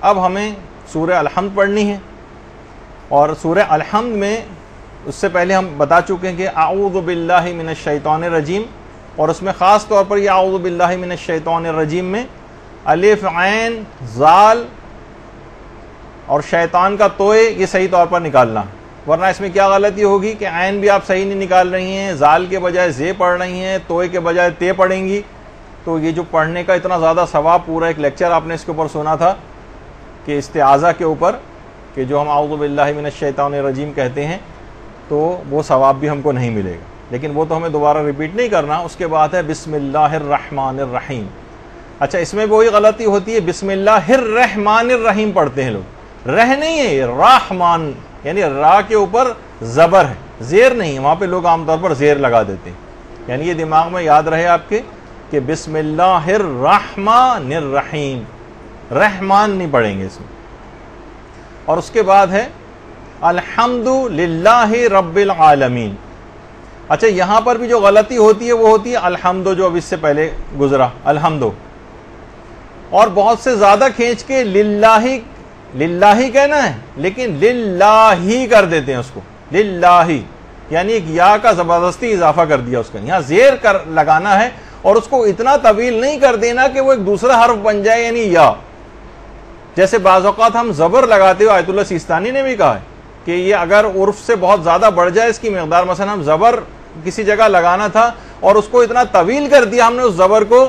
اب ہمیں سورہ الحمد پڑھنی ہے، اور سورہ الحمد میں اس سے پہلے ہم بتا چکے ہیں کہ اعوذ باللہ من الشیطان الرجیم، اور اس میں خاص طور پر یہ اعوذ باللہ من الشیطان الرجیم میں الف عین زال اور شیطان کا توئے یہ صحیح طور پر نکالنا، ورنہ اس میں کیا غلطی ہوگی کہ عین بھی آپ صحیح نہیں نکال رہی ہیں، زال کے بجائے زے پڑھ رہی ہیں، توئے کے بجائے تے پڑھیں گی، تو یہ جو پڑھنے کا اتنا زیادہ ثواب، پورا ایک لیکچر آپ نے اس کے اوپر سنا تھا کہ استعاذہ کے اوپر، کہ جو ہم اعوذ باللہ من الشیطان الرجیم کہتے ہیں تو وہ ثواب بھی ہم کو نہیں ملے گا، لیکن وہ تو ہمیں دوبارہ ریپیٹ نہیں کرنا۔ اس کے بعد ہے بسم اللہ الرحمن الرحیم۔ اچھا، اس میں بھی وہی غلطی ہوتی ہے، بسم اللہ الرحمن الرحیم پڑھتے ہیں لوگ، رہ نہیں ہے، رحمان یعنی را کے اوپر زبر ہے، زیر نہیں ہے، وہاں پہ لوگ عام طور پر زیر لگا دیتے ہیں، یعنی یہ دماغ میں یاد رہے آپ کے کہ بسم اللہ الرحمن الرحیم، رحمان نہیں پڑھیں گے اس میں۔ اور اس کے بعد ہے الحمد للہ رب العالمین۔ اچھا، یہاں پر بھی جو غلطی ہوتی ہے وہ ہوتی ہے الحمد، جو اب اس سے پہلے گزرا الحمد، اور بہت سے زیادہ کھینچ کے للہ للہ کہنا ہے، لیکن للہ کر دیتے ہیں اس کو، للہ یعنی ایک یا کا زبردستی اضافہ کر دیا اس کا، یہاں زیر کر لگانا ہے، اور اس کو اتنا طویل نہیں کر دینا کہ وہ ایک دوسرا حرف بن جائے، یعنی یا، جیسے بعض اوقات ہم زبر لگاتے ہوئے، آیت اللہ سیستانی نے بھی کہا ہے کہ یہ اگر عرف سے بہت زیادہ بڑھ جائے اس کی مقدار، مثلا ہم زبر کسی جگہ لگانا تھا اور اس کو اتنا طویل کر دیا ہم نے اس زبر کو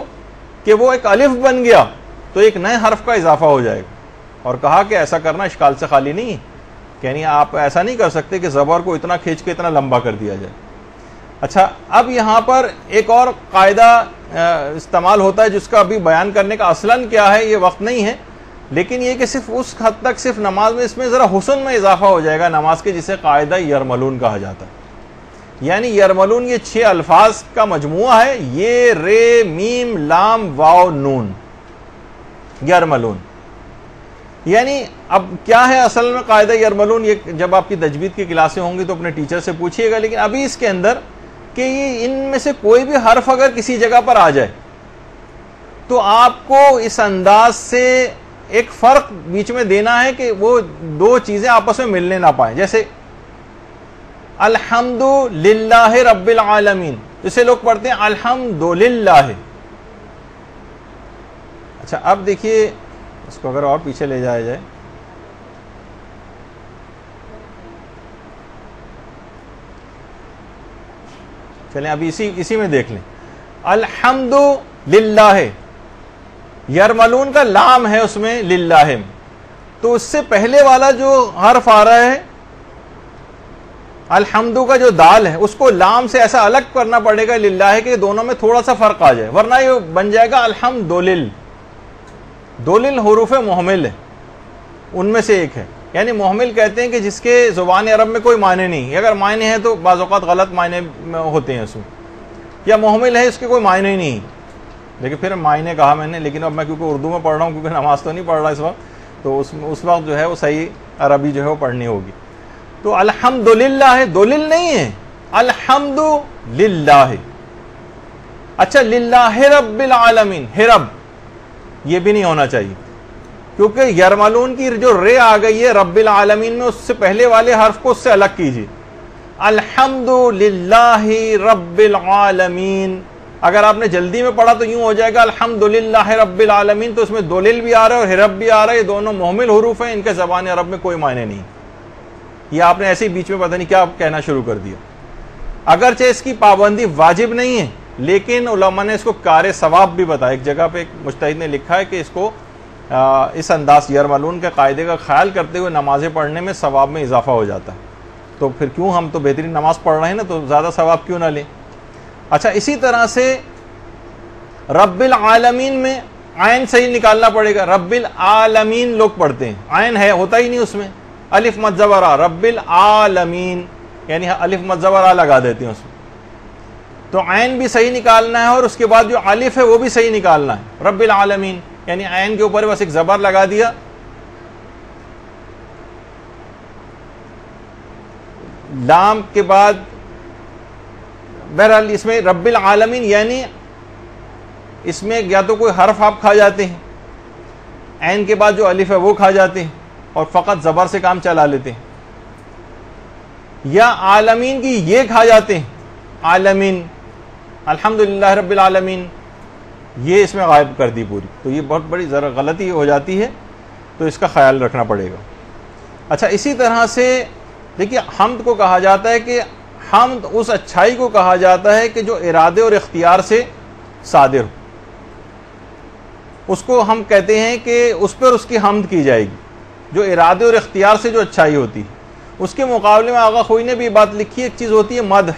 کہ وہ ایک الف بن گیا، تو ایک نئے حرف کا اضافہ ہو جائے گا، اور کہا کہ ایسا کرنا اشکال سے خالی نہیں ہے، یعنی آپ ایسا نہیں کر سکتے کہ زبر کو اتنا کھینچ کے اتنا لمبا کر دیا جائے۔ اچھا، اب یہاں پر ایک اور قاعدہ استعمال ہوتا ہے جس کا ابھی بیان کرنے کا اصلاً کیا ہے یہ وقت نہیں ہے، لیکن یہ کہ صرف اس حد تک صرف نماز میں اس میں ذرا حسن میں اضافہ ہو جائے گا نماز کے، جسے قاعدہ یرملون کہا جاتا ہے۔ یعنی یرملون یہ 6 الفاظ کا مجموعہ ہے، یہ رے میم لام واو نون، یرملون۔ یعنی اب کیا ہے اصل میں قاعدہ یرملون، یہ جب آپ کی تجوید کی کلاسیں ہوں گی تو اپنے ٹیچر سے پوچھیے گا، لیکن ابھی اس کے اندر کہ یہ ان میں سے کوئی بھی حرف اگر کسی جگہ پر آ جائے تو آپ کو اس انداز سے ایک فرق بیچ میں دینا ہے کہ وہ دو چیزیں آپس میں ملنے نہ پائیں، جیسے الحمد للہ رب العالمین، جسے لوگ پڑھتے ہیں الحمد للہ۔ اچھا، اب دیکھیے اس کو اگر اور پیچھے لے جایا جائے، چلیں ابھی اسی میں دیکھ لیں، الحمد للہ، یرملون کا لام ہے اس میں للہ، تو اس سے پہلے والا جو حرف آ رہا ہے الحمد کا جو دال ہے اس کو لام سے ایسا الگ کرنا پڑے گا للہ کہ دونوں میں تھوڑا سا فرق آ جائے، ورنہ یہ بن جائے گا الحمدلل۔ دولل حروف محمل ہے، ان میں سے ایک ہے، یعنی محمل کہتے ہیں کہ جس کے زبان عرب میں کوئی معنی نہیں، اگر معنی ہے تو بعض اوقات غلط معنی ہوتے ہیں اس میں، یا محمل ہے اس کے کوئی معنی ہی نہیں، لیکن پھر معنی کہا میں نے، لیکن اب میں کیونکہ اردو میں پڑھ رہا ہوں، کیونکہ نماز تو نہیں پڑھ رہا اس وقت، تو اس وقت جو ہے وہ صحیح عربی جو ہے وہ پڑھنی ہوگی۔ تو الحمدللہ ہے، دولل نہیں ہے، الحمدللہ۔ اچھا، للہ رب العالمین، رب یہ بھی نہیں ہونا چاہیے، کیونکہ یرملون کی جو رے آ گئی ہے رب العالمین میں، اس سے پہلے والے حرف کو اس سے الگ کیجیے، الحمد للہ رب العالمین۔ اگر آپ نے جلدی میں پڑھا تو یوں ہو جائے گا الحمد للہ رب العالمین، تو اس میں دولل بھی آ رہا ہے اور ہرب بھی آ رہا ہے، یہ دونوں محمل حروف ہیں، ان کے زبان عرب میں کوئی معنی نہیں، یہ آپ نے ایسے ہی بیچ میں پتہ نہیں کیا کہنا شروع کر دیا۔ اگرچہ اس کی پابندی واجب نہیں ہے، لیکن علماء نے اس کو کار ثواب بھی بتایا، ایک جگہ پہ ایک مجتہد نے لکھا ہے کہ اس کو اس انداز یرملون کے قاعدے کا خیال کرتے ہوئے نمازیں پڑھنے میں ثواب میں اضافہ ہو جاتا ہے، تو پھر کیوں، ہم تو بہترین نماز پڑھ رہے ہیں نا، تو زیادہ ثواب کیوں نہ لیں۔ اچھا، اسی طرح سے رب العالمین میں عین صحیح نکالنا پڑے گا، رب العالمین لوگ پڑھتے ہیں، عین ہے ہوتا ہی نہیں اس میں، الف مد زبر آ، رب العالمین یعنی الف مد زبر آ لگا دیتے ہیں اس میں، تو عین بھی صحیح نکالنا ہے، اور اس کے بعد جو الف ہے وہ بھی صحیح نکالنا ہے، رب العالمین یعنی عین کے اوپر بس ایک زبر لگا دیا، لام کے بعد بہرحال اس میں رب العالمین یعنی اس میں یا تو کوئی حرف آپ کھا جاتے ہیں، عین کے بعد جو الف ہے وہ کھا جاتے ہیں اور فقط زبر سے کام چلا لیتے ہیں، یا عالمین کی یہ کھا جاتے ہیں، عالمین، الحمدللہ رب العالمین، یہ اس میں غائب کر دی پوری، تو یہ بہت بڑی ذرا غلطی ہو جاتی ہے، تو اس کا خیال رکھنا پڑے گا۔ اچھا، اسی طرح سے دیکھیے حمد کو کہا جاتا ہے کہ حمد اس اچھائی کو کہا جاتا ہے کہ جو ارادے اور اختیار سے صادر ہو، اس کو ہم کہتے ہیں کہ اس پر اس کی حمد کی جائے گی، جو ارادے اور اختیار سے جو اچھائی ہوتی ہے۔ اس کے مقابلے میں آغا خوئی نے بھی بات لکھی، ایک چیز ہوتی ہے مدح،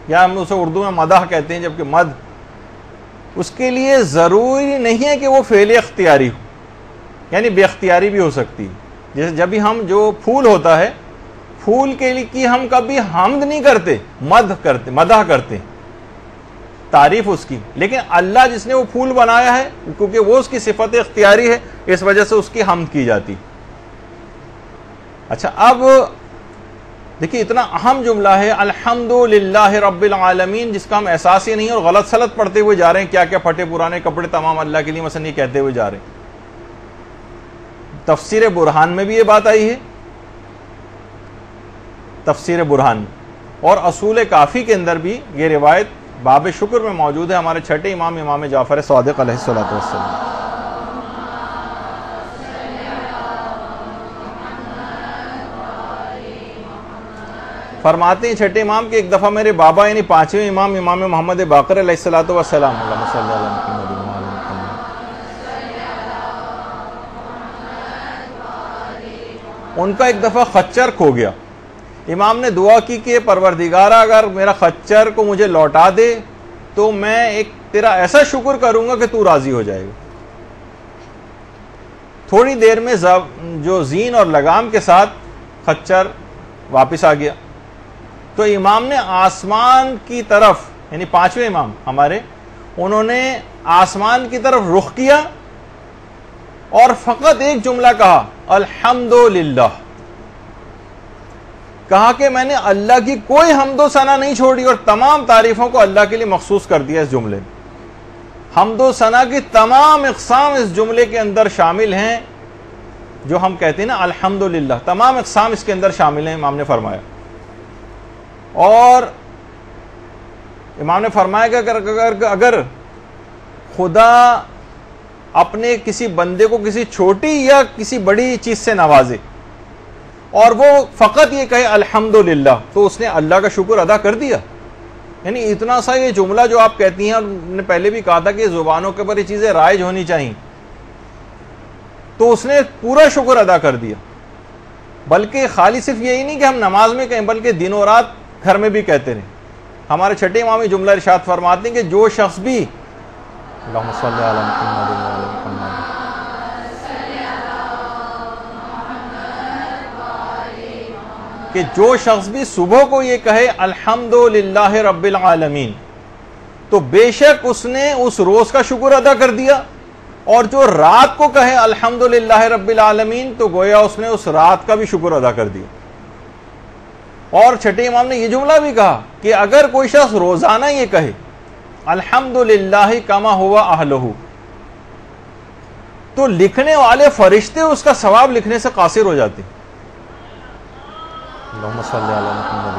یا ہم اسے اردو میں مدح کہتے ہیں، جبکہ مدح اس کے لیے ضروری نہیں ہے کہ وہ فعل اختیاری ہو، یعنی بے اختیاری بھی ہو سکتی ہے۔ جیسے جب بھی ہم جو پھول ہوتا ہے، پھول کے لیے کی ہم کبھی حمد نہیں کرتے، مدح کرتے، تعریف اس کی، لیکن اللہ جس نے وہ پھول بنایا ہے، کیونکہ وہ اس کی صفت اختیاری ہے، اس وجہ سے اس کی حمد کی جاتی۔ اچھا، اب دیکھیے اتنا اہم جملہ ہے الحمدللہ رب العالمین، جس کا ہم احساس ہی نہیں اور غلط سلط پڑھتے ہوئے جا رہے ہیں، کیا کیا پھٹے پرانے کپڑے تمام اللہ کے لیے مثلا یہ کہتے ہوئے جا رہے ہیں۔ تفسیر برہان میں بھی یہ بات آئی ہے، تفسیر برہان اور اصول کافی کے اندر بھی یہ روایت باب شکر میں موجود ہے، ہمارے چھٹے امام امام جعفر صادق علیہ الصلوۃ والسلام۔ فرماتے ہیں چھٹے امام کہ ایک دفعہ میرے بابا یعنی پانچویں امام امام محمد باقر علیہ الصلوۃ والسلام، اللہم صلی علی محمد وعلی محمد، ان کا ایک دفعہ خچر کھو گیا۔ امام نے دعا کی کہ پروردگارہ اگر میرا خچر کو مجھے لوٹا دے تو میں ایک تیرا ایسا شکر کروں گا کہ تو راضی ہو جائے گا۔ تھوڑی دیر میں جو زین اور لگام کے ساتھ خچر واپس آ گیا، تو امام نے آسمان کی طرف، یعنی پانچویں امام ہمارے، انہوں نے آسمان کی طرف رخ کیا اور فقط ایک جملہ کہا الحمدللہ، کہا کہ میں نے اللہ کی کوئی حمد و ثنا نہیں چھوڑی اور تمام تعریفوں کو اللہ کے لیے مخصوص کر دیا۔ اس جملے میں حمد و ثنا کی تمام اقسام اس جملے کے اندر شامل ہیں، جو ہم کہتے ہیں نا الحمدللہ، تمام اقسام اس کے اندر شامل ہیں، امام نے فرمایا۔ اور امام نے فرمایا کہ اگر خدا اپنے کسی بندے کو کسی چھوٹی یا کسی بڑی چیز سے نوازے اور وہ فقط یہ کہے الحمدللہ، تو اس نے اللہ کا شکر ادا کر دیا۔ یعنی اتنا سا یہ جملہ جو آپ کہتی ہیں، اور نے پہلے بھی کہا تھا کہ زبانوں کے اوپر یہ چیزیں رائج ہونی چاہیے، تو اس نے پورا شکر ادا کر دیا۔ بلکہ خالی صرف یہی نہیں کہ ہم نماز میں کہیں، بلکہ دن و رات گھر میں بھی کہتے رہیں۔ ہمارے چھٹے امام جملہ ارشاد فرماتے ہیں کہ جو شخص بھی اللہم صلی علی محمد وعلی محمد، کہ جو شخص بھی صبح کو یہ کہے الحمدللہ رب العالمین، تو بے شک اس نے اس روز کا شکر ادا کر دیا، اور جو رات کو کہے الحمدللہ رب العالمین، تو گویا اس نے اس رات کا بھی شکر ادا کر دیا۔ اور چھٹے امام نے یہ جملہ بھی کہا کہ اگر کوئی شخص روزانہ یہ کہے الحمدللہ کما ہوا اہلہ، تو لکھنے والے فرشتے اس کا ثواب لکھنے سے قاصر ہو جاتے ہیں۔ اللہم صلی علی محمد۔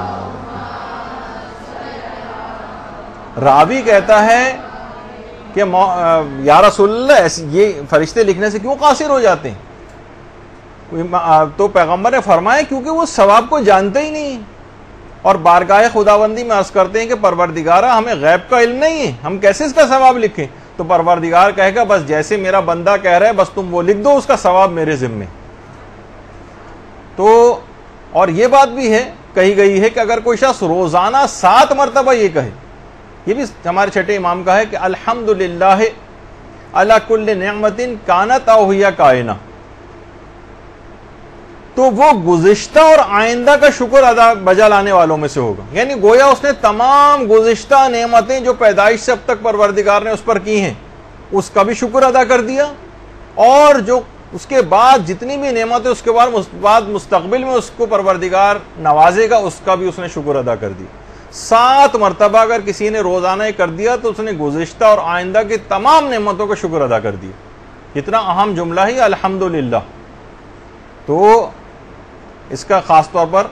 راوی کہتا ہے کہ یا رسول اللہ، یہ فرشتے لکھنے سے کیوں قاصر ہو جاتے ہیں؟ تو پیغمبر نے فرمایا کیونکہ وہ ثواب کو جانتے ہی نہیں، اور بارگاہ خداوندی میں عرض کرتے ہیں کہ پروردگارہ ہمیں غیب کا علم نہیں ہے، ہم کیسے اس کا ثواب لکھیں؟ تو پروردگار کہے گا بس جیسے میرا بندہ کہہ رہا ہے بس تم وہ لکھ دو، اس کا ثواب میرے ذمے۔ تو اور یہ بات بھی ہے، کہی گئی ہے کہ اگر کوئی شخص روزانہ 7 مرتبہ یہ کہے، یہ بھی ہمارے چھٹے امام کا ہے کہ الحمدللہ علی کل نعمت کانت او ہی کائنہ، تو وہ گزشتہ اور آئندہ کا شکر ادا بجا لانے والوں میں سے ہوگا۔ یعنی گویا اس نے تمام گزشتہ نعمتیں جو پیدائش سے اب تک پروردگار نے اس پر کی ہیں، اس کا بھی شکر ادا کر دیا، اور جو اس کے بعد جتنی بھی نعمتیں اس کے بعد مستقبل میں اس کو پروردگار نوازے گا، اس کا بھی اس نے شکر ادا کر دیا۔ 7 مرتبہ اگر کسی نے روزانہ کر دیا تو اس نے گزشتہ اور آئندہ کی تمام نعمتوں کا شکر ادا کر دیا۔ اتنا اہم جملہ ہی الحمدللہ. تو اس کا خاص طور پر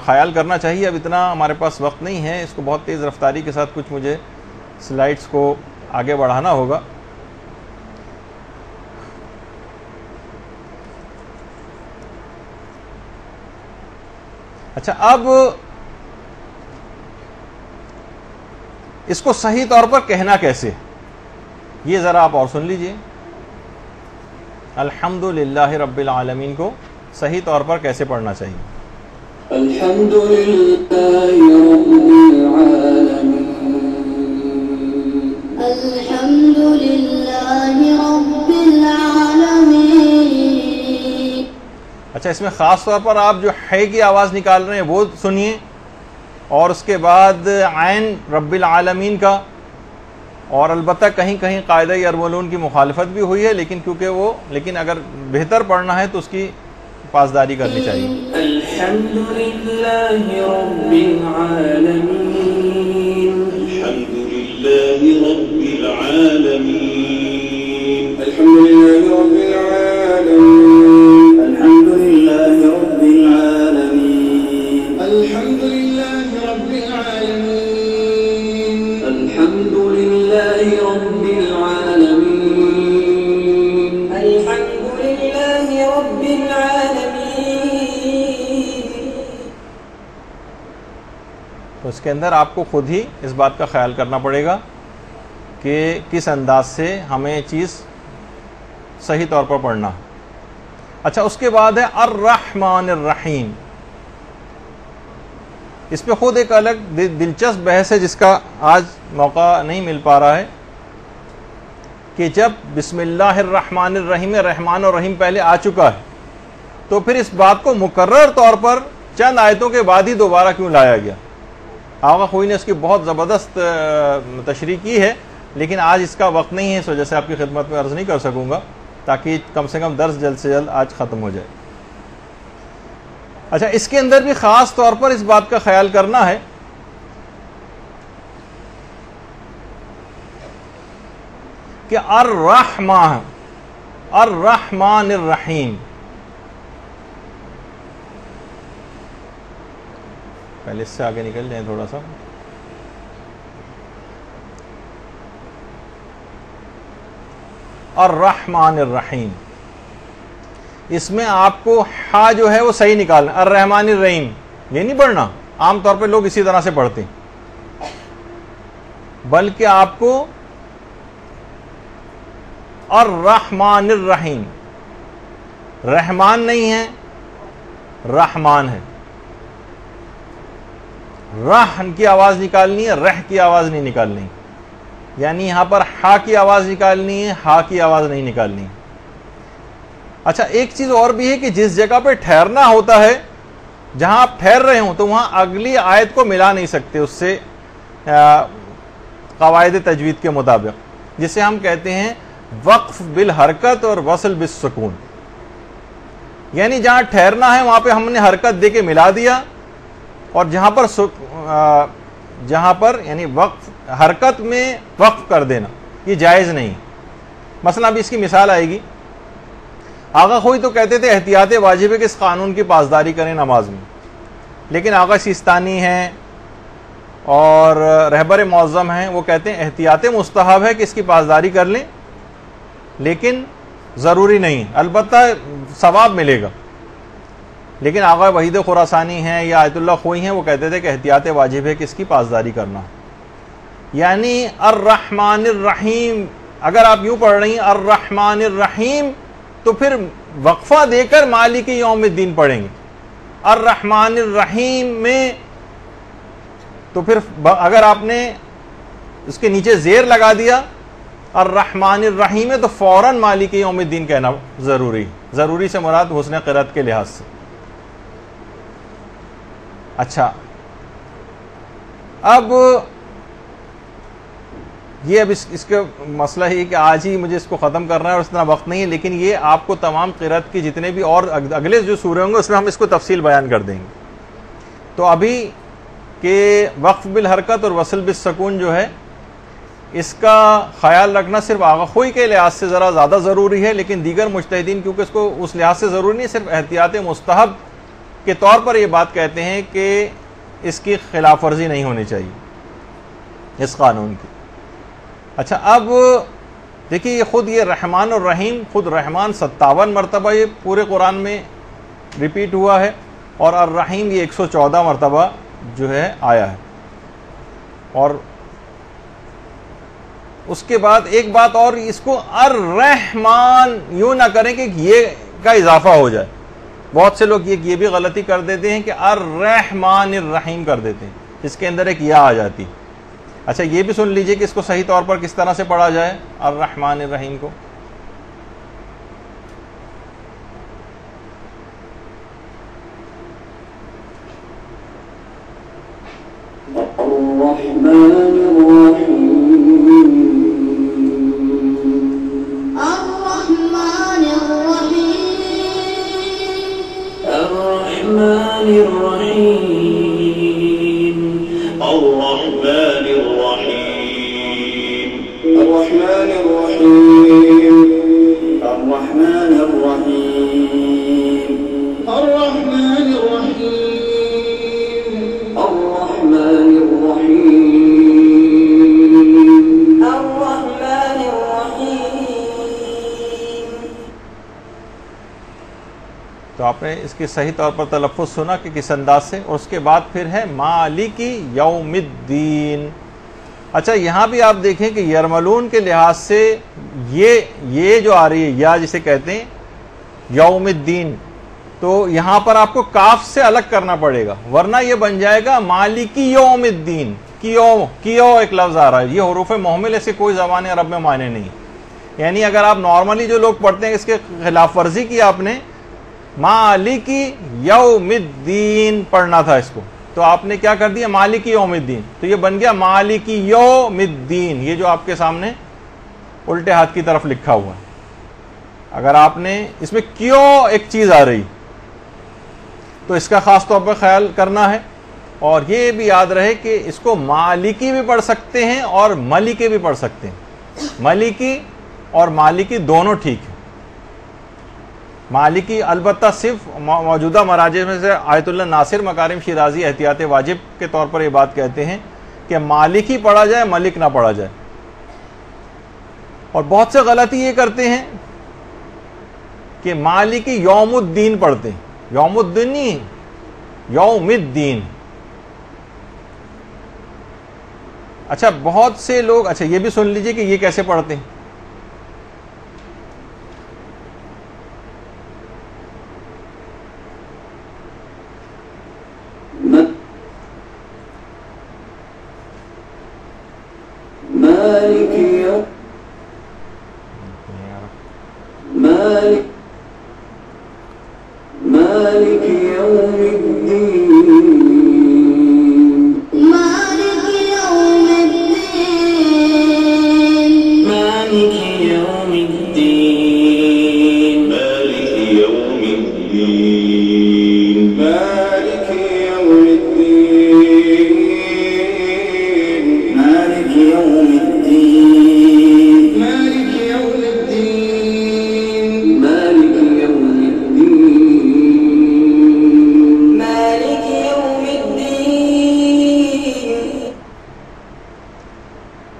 خیال کرنا چاہیے. اب اتنا ہمارے پاس وقت نہیں ہے, اس کو بہت تیز رفتاری کے ساتھ کچھ مجھے سلائڈز کو آگے بڑھانا ہوگا. اچھا, اب اس کو صحیح طور پر کہنا کیسے, یہ ذرا آپ اور سن لیجئے. الحمدللہ رب العالمین کو صحیح طور پر کیسے پڑھنا چاہیے؟ الحمدللہ رب العالمین. الحمدللہ رب العالمین. اچھا, اس میں خاص طور پر آپ جو ہے کی آواز نکال رہے ہیں وہ سنیے, اور اس کے بعد عین رب العالمین کا. اور البتہ کہیں کہیں قاعدہ ارملون کی مخالفت بھی ہوئی ہے, لیکن اگر بہتر پڑھنا ہے تو اس کی پاسداری کرنی چاہیے. الحمدللہ رب العالمین. الحمدللہ رب العالمین. الحمدللہ رب العالمین. الحمدللہ رب العالمین. الحمدللہ رب العالمین. الحمدللہ رب العالمین. الحمدللہ رب العالمین. تو اس کے اندر آپ کو خود ہی اس بات کا خیال کرنا پڑے گا کہ کس انداز سے ہمیں چیز صحیح طور پر پڑھنا. اچھا, اس کے بعد ہے الرحمن الرحیم. اس پہ خود ایک الگ دلچسپ بحث ہے جس کا آج موقع نہیں مل پا رہا ہے کہ جب بسم اللہ الرحمن الرحیم رحمان اور رحیم پہلے آ چکا ہے تو پھر اس بات کو مکرر طور پر چند آیتوں کے بعد ہی دوبارہ کیوں لایا گیا. آقا خوئی نے اس کی بہت زبردست تشریح کی ہے, لیکن آج اس کا وقت نہیں ہے, اس وجہ سے آپ کی خدمت میں عرض نہیں کر سکوں گا, تاکہ کم سے کم درس جلد سے جلد آج ختم ہو جائے. اچھا, اس کے اندر بھی خاص طور پر اس بات کا خیال کرنا ہے کہ الرحمن الرحیم, پہلے اس سے آگے نکل جائیں تھوڑا سا. الرحمن الرحیم, اس میں آپ کو ہا جو ہے وہ صحیح نکالنا. الرحمن الرحیم یہ نہیں پڑھنا, عام طور پہ لوگ اسی طرح سے پڑھتے ہیں, بلکہ آپ کو الرحمن الرحیم, رحمان نہیں ہے, رحمان ہے. رح کی آواز نکالنی ہے, رح کی آواز نہیں نکالنی. یعنی یہاں پر ہا کی آواز نکالنی ہے, ہا کی آواز نہیں نکالنی. اچھا, ایک چیز اور بھی ہے کہ جس جگہ پہ ٹھہرنا ہوتا ہے, جہاں آپ ٹھہر رہے ہوں, تو وہاں اگلی آیت کو ملا نہیں سکتے اس سے قواعد تجوید کے مطابق, جسے ہم کہتے ہیں وقف بالحرکت اور وصل بالسکون. یعنی جہاں ٹھہرنا ہے وہاں پہ ہم نے حرکت دے کے ملا دیا, اور جہاں پر یعنی وقف حرکت میں وقف کر دینا یہ جائز نہیں. مثلا ابھی اس کی مثال آئے گی. آقا خوئی تو کہتے تھے احتیاط واجب ہے کہ اس قانون کی پاسداری کریں نماز میں, لیکن آقا سیستانی ہیں اور رہبر معظم ہیں, وہ کہتے ہیں احتیاط مستحب ہے کہ اس کی پاسداری کر لیں, لیکن ضروری نہیں, البتہ ثواب ملے گا. لیکن آقا وحید خراسانی ہیں یا آیت اللہ خوئی ہیں, وہ کہتے تھے کہ احتیاط واجب ہے کہ اس کی پاسداری کرنا. یعنی الرحمن الرحیم اگر آپ یوں پڑھ رہی ہیں الرحمن الرحیم, تو پھر وقفہ دے کر مالک یوم الدین پڑھیں گے. الرحمن الرحیم میں تو پھر اگر آپ نے اس کے نیچے زیر لگا دیا الرحمن الرحیم ہے, تو فوراً مالک یوم الدین کہنا ضروری سے مراد حسن قرأت کے لحاظ سے. اچھا, اب یہ اس کا مسئلہ ہے کہ آج ہی مجھے اس کو ختم کرنا ہے اور اتنا وقت نہیں ہے, لیکن یہ آپ کو تمام قرأت کی جتنے بھی اور اگلے جو سورے ہوں گے اس میں ہم اس کو تفصیل بیان کر دیں گے. تو ابھی کہ وقف بالحرکت اور وصل بالسکون جو ہے اس کا خیال رکھنا صرف آغا خوئی کے لحاظ سے ذرا زیادہ ضروری ہے، لیکن دیگر مجتہدین کیونکہ اس کو اس لحاظ سے ضروری نہیں، صرف احتیاط مستحب کے طور پر یہ بات کہتے ہیں کہ اس کی خلاف ورزی نہیں ہونی چاہیے اس قانون کی۔ اچھا، اب دیکھیے یہ خود یہ رحمان اور رحیم، خود رحمان 57 مرتبہ یہ پورے قرآن میں ریپیٹ ہوا ہے، اور الرحیم یہ 114 مرتبہ جو ہے آیا ہے۔ اور اس کے بعد ایک بات اور، اس کو الرحمن یوں نہ کریں کہ یہ کا اضافہ ہو جائے، بہت سے لوگ یہ بھی غلطی کر دیتے ہیں کہ الرحمن الرحیم کر دیتے ہیں، اس کے اندر ایک یا آ جاتی۔ اچھا، یہ بھی سن لیجئے کہ اس کو صحیح طور پر کس طرح سے پڑھا جائے الرحمن الرحیم کو۔ تو آپ نے اس کی صحیح طور پر تلفظ سنا کہ کس انداز سے، اور اس کے بعد پھر ہے مالکی یوم الدین۔ اچھا، یہاں بھی آپ دیکھیں کہ یرملون کے لحاظ سے یہ جو آ رہی ہے یا جسے کہتے ہیں یوم الدین، تو یہاں پر آپ کو کاف سے الگ کرنا پڑے گا، ورنہ یہ بن جائے گا مالکی یوم الدین۔ کیو ایک لفظ آ رہا ہے، یہ حروف محمل، ایسے کوئی زبان عرب میں معنی نہیں، یعنی اگر آپ نارملی جو لوگ پڑھتے ہیں اس کے خلاف ورزی کی آپ نے مالکی یوم الدین پڑھنا تھا اس کو، تو آپ نے کیا کر دیا مالکی یوم الدین، تو یہ بن گیا مالکی یوم الدین، یہ جو آپ کے سامنے الٹے ہاتھ کی طرف لکھا ہوا ہے۔ اگر آپ نے اس میں کیوں ایک چیز آ رہی تو اس کا خاص طور پر خیال کرنا ہے، اور یہ بھی یاد رہے کہ اس کو مالکی بھی پڑھ سکتے ہیں اور ملکی بھی پڑھ سکتے ہیں، ملکی اور مالکی دونوں ٹھیک ہیں۔ مالکی البتہ صرف موجودہ مراجع میں سے آیت اللہ ناصر مکارم شیرازی احتیاط واجب کے طور پر یہ بات کہتے ہیں کہ مالکی پڑھا جائے، ملک نہ پڑھا جائے، اور بہت سے غلطی یہ کرتے ہیں کہ مالکی یوم الدین پڑھتے ہیں، یوم الدین نہیں، یوم الدین۔ اچھا، بہت سے لوگ، اچھا یہ بھی سن لیجئے کہ یہ کیسے پڑھتے ہیں۔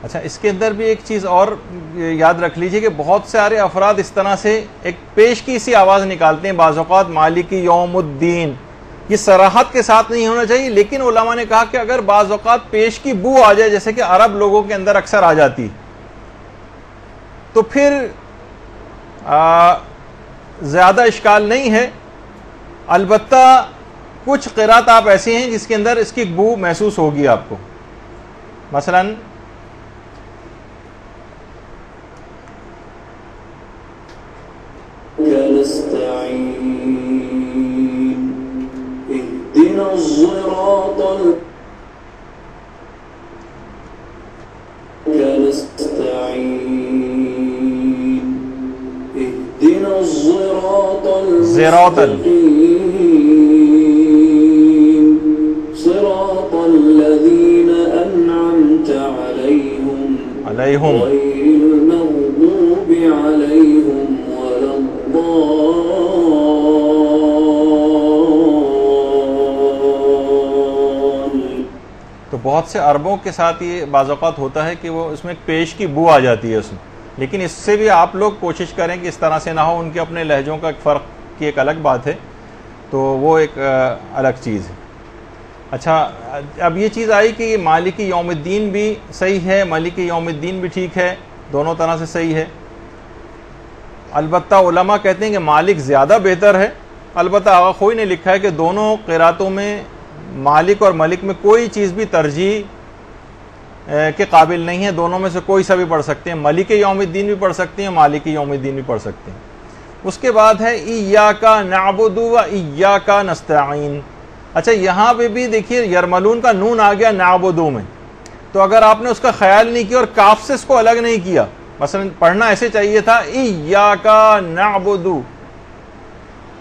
اچھا، اس کے اندر بھی ایک چیز اور یاد رکھ لیجئے کہ بہت سارے افراد اس طرح سے ایک پیش کی سی آواز نکالتے ہیں بعض اوقات مالکی یوم الدین، یہ صراحت کے ساتھ نہیں ہونا چاہیے، لیکن علماء نے کہا کہ اگر بعض اوقات پیش کی بو آ جائے جیسے کہ عرب لوگوں کے اندر اکثر آ جاتی، تو پھر زیادہ اشکال نہیں ہے۔ البتہ کچھ قرات آپ ایسی ہیں جس کے اندر اس کی بو محسوس ہوگی آپ کو، مثلاً صراط علیہم غير المغضوب عليهم ولا الضالين. تو بہت سے عربوں کے ساتھ یہ بعض اوقات ہوتا ہے کہ وہ اس میں پیش کی بو آ جاتی ہے اس میں، لیکن اس سے بھی آپ لوگ کوشش کریں کہ اس طرح سے نہ ہو. ان کے اپنے لہجوں کا ایک فرق کی ایک الگ بات ہے، تو وہ ایک الگ چیز ہے. اچھا، اب یہ چیز آئی کہ مالک یوم الدین بھی صحیح ہے، مالک یوم الدین بھی ٹھیک ہے، دونوں طرح سے صحیح ہے. البتہ علماء کہتے ہیں کہ مالک زیادہ بہتر ہے. البتہ آغا خوئی نے لکھا ہے کہ دونوں قراتوں میں مالک اور ملک میں کوئی چیز بھی ترجیح کے قابل نہیں ہے. دونوں میں سے کوئی سا بھی پڑھ سکتے ہیں، ملک یوم الدین بھی پڑھ سکتے ہیں، مالک یوم الدین بھی پڑھ سکتے ہیں. اس کے بعد ہے ایاک نعبد و ایاک نستعین. اچھا، یہاں پہ بھی دیکھیے یرملون کا نون آ گیا نعبدو میں، تو اگر آپ نے اس کا خیال نہیں کیا اور کاف سے اس کو الگ نہیں کیا، مثلا پڑھنا ایسے چاہیے تھا ایاک نعبدو.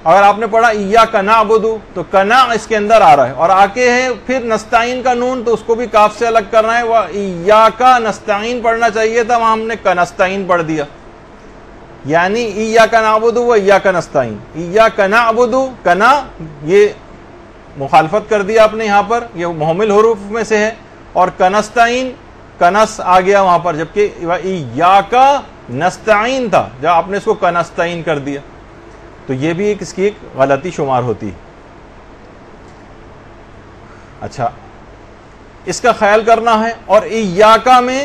اگر آپ نے پڑھا ایاک نعبدو تو کنا اس کے اندر آ رہا ہے، اور آکے ہے پھر نستعین کا نون، تو اس کو بھی کاف سے الگ کرنا ہے. وہ ایاک نستعین پڑھنا چاہیے تھا، وہاں ہم نے کنستعین پڑھ دیا. یعنی ایاک نعبدو و ایاک نستعین. ایاک نعبدو کنا، یہ مخالفت کر دیا آپ نے یہاں پر، یہ محمل حروف میں سے ہے. اور کنستعین، کنس آ گیا وہاں پر، جبکہ ایاک نستعین تھا، جب آپ نے اس کو کنستعین کر دیا، تو یہ بھی اس کی ایک غلطی شمار ہوتی. اچھا، اس کا خیال کرنا ہے. اور ایاک میں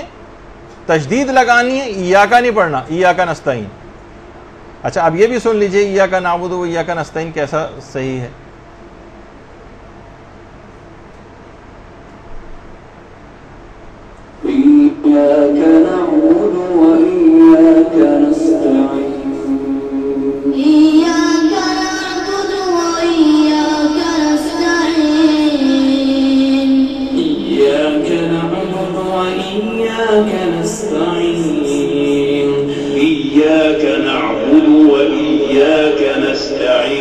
تشدید لگانی ہے، ایاک نہیں پڑھنا، ایاک نستعین. اچھا، اب یہ بھی سن لیجئے ایاک نعبد و ایاک نستعین کیسا صحیح ہے. إياك نعبد وإياك نستعين. إياك نعبد وإياك نستعين. إياك نعبد وإياك نستعين. إياك نعبد وإياك نستعين.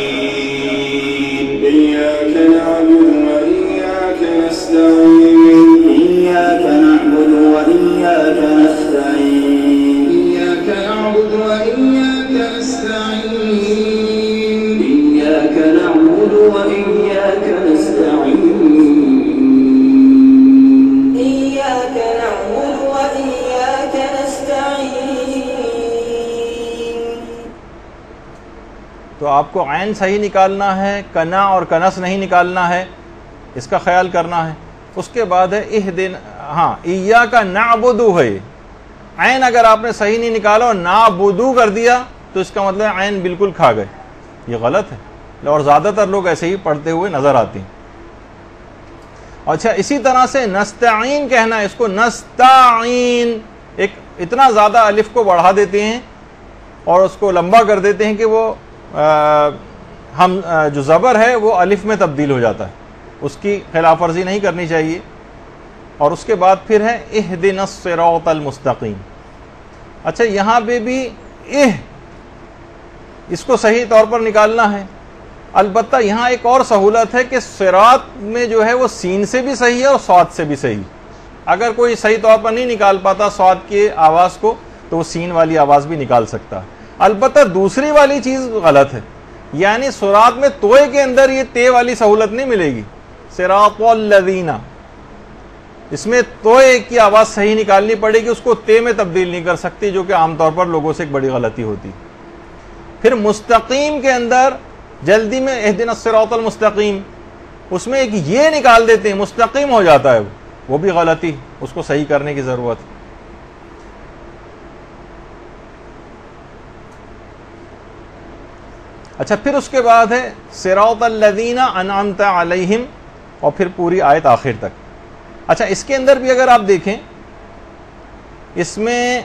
إياك نعبد وإياك نستعين. إياك نعبد وإياك نستعين. إياك نعبد وإياك نستعين. إياك نعبد وإياك نستعين. إياك نعبد وإياك نستعين. تو آپ کو عین صحیح نکالنا ہے، کنا اور کنس نہیں نکالنا ہے، اس کا خیال کرنا ہے. اس کے بعد ہے ہاں ایاک نعبدو ہے. عین اگر آپ نے صحیح نہیں نکالا اور نعبدو کر دیا تو اس کا مطلب عین بالکل کھا گئے، یہ غلط ہے، اور زیادہ تر لوگ ایسے ہی پڑھتے ہوئے نظر آتے ہیں. اچھا، اسی طرح سے نستعین کہنا ہے، اس کو نستعین، ایک اتنا زیادہ الف کو بڑھا دیتے ہیں اور اس کو لمبا کر دیتے ہیں کہ وہ ہم جو زبر ہے وہ الف میں تبدیل ہو جاتا ہے. اس کی خلاف ورزی نہیں کرنی چاہیے. اور اس کے بعد پھر ہے اہدنا الصراط المستقیم. اچھا، یہاں پہ بھی اس کو صحیح طور پر نکالنا ہے. البتہ یہاں ایک اور سہولت ہے کہ صراط میں جو ہے وہ سین سے بھی صحیح ہے اور صاد سے بھی صحیح. اگر کوئی صحیح طور پر نہیں نکال پاتا صاد کی آواز کو تو وہ سین والی آواز بھی نکال سکتا ہے. البتہ دوسری والی چیز غلط ہے، یعنی صراط میں توئے کے اندر یہ تے والی سہولت نہیں ملے گی. صراط الذین، اس میں توئے کی آواز صحیح نکالنی پڑے گی، اس کو تے میں تبدیل نہیں کر سکتی، جو کہ عام طور پر لوگوں سے ایک بڑی غلطی ہوتی. پھر مستقیم کے اندر جلدی میں اہدنا الصراط المستقیم، اس میں ایک یہ نکال دیتے ہیں، مستقیم ہو جاتا ہے، وہ بھی غلطی، اس کو صحیح کرنے کی ضرورت. اچھا، پھر اس کے بعد ہے صراط الذین انعمت علیہم، اور پھر پوری آیت آخر تک. اچھا، اس کے اندر بھی اگر آپ دیکھیں، اس میں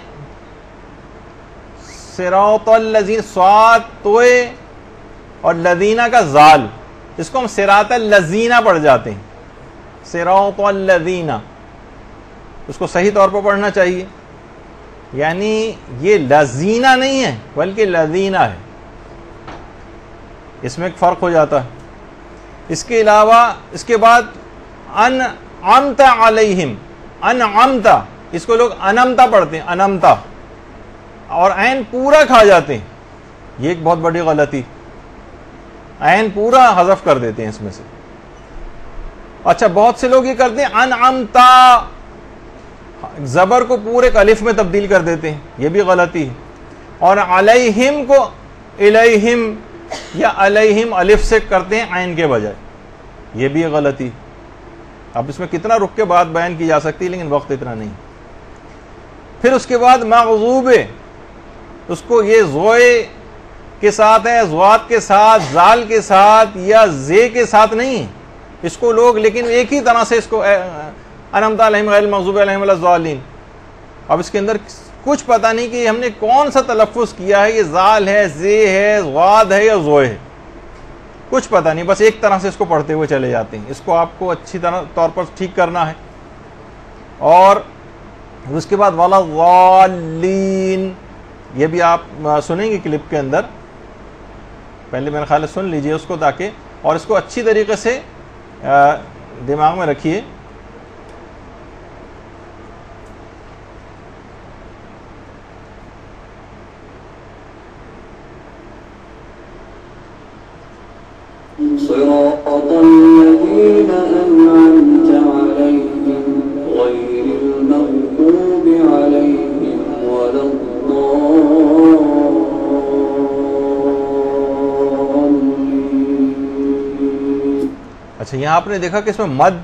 صراط الذین صاد توئے اور لذینہ کا زال، اس کو ہم صراط الذین پڑھ جاتے ہیں. صراط الذین، اس کو صحیح طور پر پڑھنا چاہیے، یعنی یہ لذینہ نہیں ہے بلکہ لذینہ ہے، اس میں ایک فرق ہو جاتا ہے. اس کے علاوہ اس کے بعد انعمت علیہم، انعمت اس کو لوگ انمتا پڑھتے ہیں, انمتا, اور عین پورا کھا جاتے ہیں. یہ ایک بہت بڑی غلطی, عین پورا حذف کر دیتے ہیں اس میں سے. اچھا, بہت سے لوگ یہ کرتے ہیں انعمتا, زبر کو پورے الف میں تبدیل کر دیتے ہیں, یہ بھی غلطی ہے. اور علیہم کو الیہم یا علیہم الف سے کرتے ہیں عین کے بجائے, یہ بھی غلطی. اب اس میں کتنا رک کے بات بیان کی جا سکتی ہے, لیکن وقت اتنا نہیں. پھر اس کے بعد مغضوب, اس کو یہ زوئے کے ساتھ ہے, زوات کے ساتھ, زال کے ساتھ یا زے کے ساتھ نہیں. اس کو لوگ لیکن ایک ہی طرح سے اس کو انعمت علیہم غیر المغضوب علیہم ولا الضالین. اب اس کے اندر کچھ پتہ نہیں کہ ہم نے کون سا تلفظ کیا ہے, یہ زال ہے, زے ہے, زواد ہے یا زوئے ہے, کچھ پتہ نہیں, بس ایک طرح سے اس کو پڑھتے ہوئے چلے جاتے ہیں. اس کو آپ کو اچھی طور پر ٹھیک کرنا ہے. اور اس کے بعد ولا الضالین, یہ بھی آپ سنیں گے کلپ کے اندر, پہلے میرے خیال ہے سن لیجئے اس کو تاکہ, اور اس کو اچھی طریقے سے دماغ میں رکھیے. صراط الذين أنعمت عليهم غير المغضوب عليهم ولا الضالين. اچھا, یہاں آپ نے دیکھا کہ اس میں مد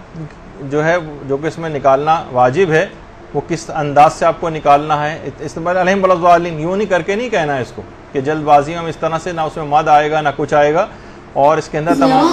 جو ہے, جو کہ اس میں نکالنا واجب ہے, وہ کس انداز سے آپ کو نکالنا ہے. استعمال علیہم ولا الضالین یوں نہیں کر کے نہیں کہنا ہے اس کو کہ جلد بازی میں اس طرح سے, نہ اس میں مد آئے گا نہ کچھ آئے گا. اور اس کے اندر تمام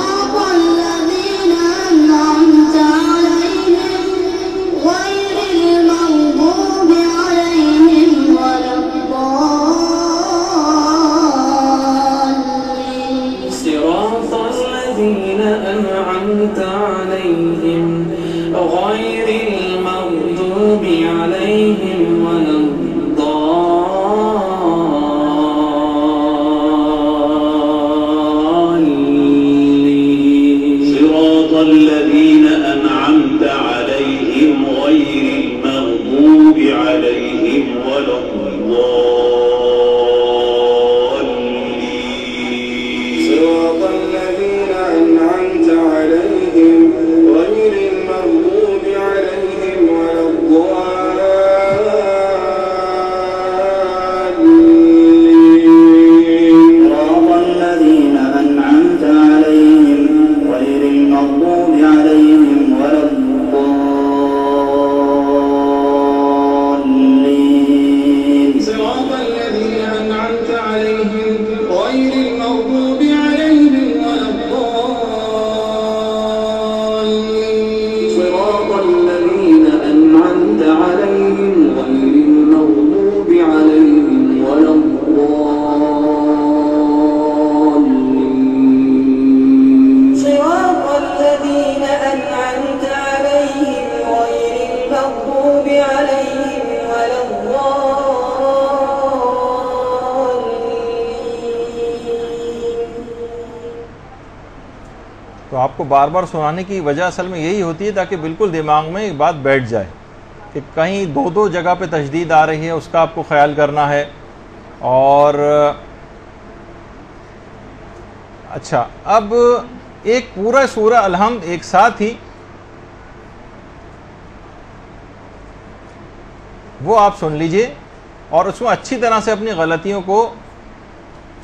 آپ کو بار بار سنانے کی وجہ اصل میں یہی ہوتی ہے تاکہ بالکل دماغ میں ایک بات بیٹھ جائے کہ کہیں دو جگہ پہ تشدید آ رہی ہے, اس کا آپ کو خیال کرنا ہے. اور اچھا, اب ایک پورا سورہ الحمد ایک ساتھ ہی وہ آپ سن لیجئے اور اس میں اچھی طرح سے اپنی غلطیوں کو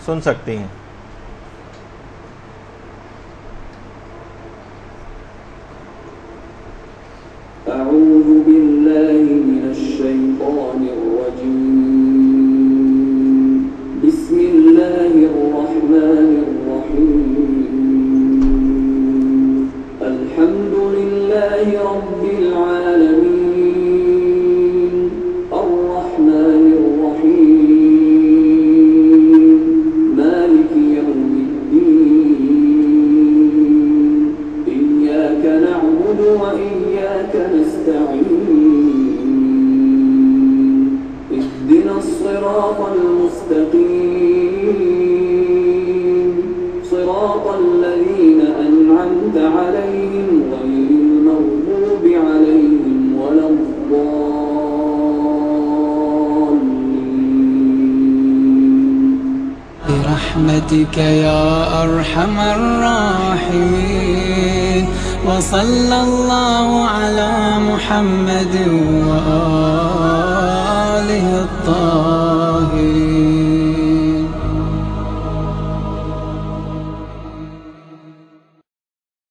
سن سکتے ہیں. أعوذ بالله من الشيطان الرجيم. بسم الله الرحمن الرحيم. الحمد لله رب العالمين الرحمن الرحيم مالك يوم الدين. إياك نعبد وإياك نستعين. اهدنا الصراط المستقيم صراط الذين أنعمت عليهم غير المغضوب عليهم ولا الضالين. برحمتك يا أرحم الراحمين. وصلى الله على محمد وآله